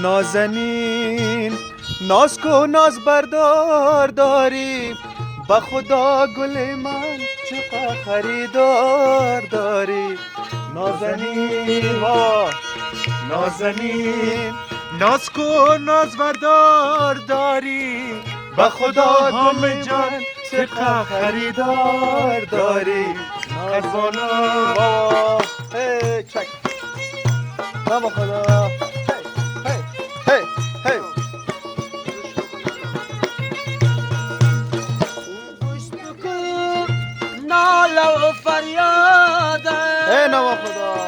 نازنین ناز کو ناز بردار داری، با خدا گل من چقدر خریدار داری. نازنین نازنین ناز کو ناز بردار داری، با خدا گل جان چقدر خریدار داری. نازنین بابا چک نه با خدا. هی هی ناله و فریاده نه با خدا.